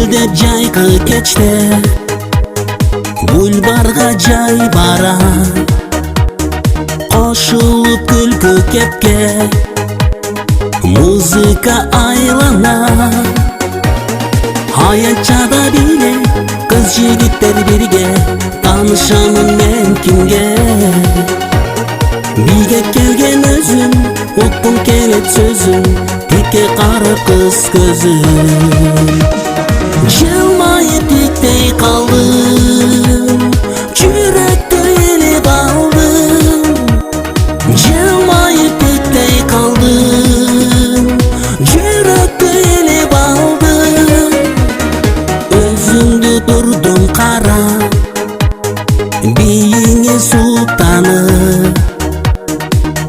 деп жайкы кечте бульварга жай бара, кошулуп күлкү кепке музыка айлана. Аянтчада биле кыз жигиттер бирге, таанышамын мен кимге. Биге келген өзүм, уткум келет сөзүм, тикке карап кыз көзүм. Жылмайып тиктей калдым, жүрөктү элеп алдым. Жылмайып тиктей калдым, жүрөктү элеп алдым. Өзүңдү турдум карап, бийиңе султанып,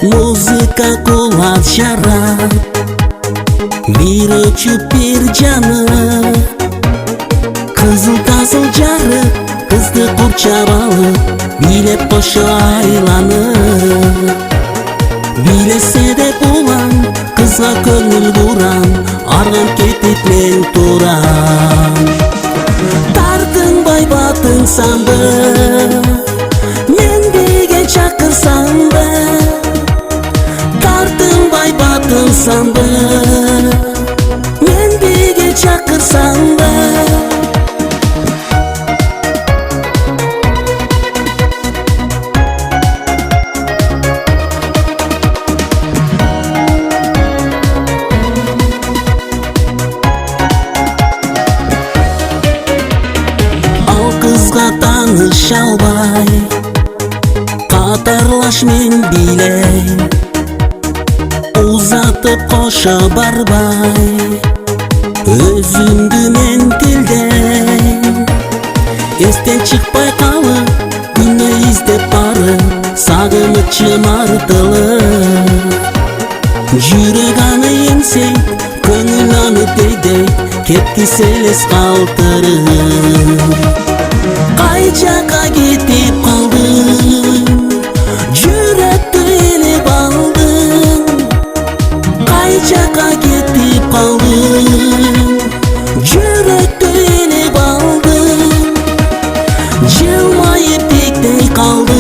музыка кулак жарат, бир өчүп бир жанып. Кызыл тазыл жарып, кызды курчап алып, бийлеп кошо айланып. Бийлесе деп улам, кызга көңүл бурам, арган кетип мен турам. Тартынбай батынсамбы, мен биге чакырсамбы. Тартынбай батынсамбы, мен биге чакырсамбы. Кызга тааныша албай, катарлаш мен билей, узатып кошо барбай, өзүмдү мен тилдей. Эстен чыкпай калып, күнөө издеп барып, сагынычым артылып. Жүрөк аны эңсейт, көңүл аны дейдейт, кетти селес калтырып. Кай жакка кетип калдым, жүрөктү элеп алдым. Кай жакка кетип калдым, жүрөктү элеп алдым. Жылмайып тиктей калдым.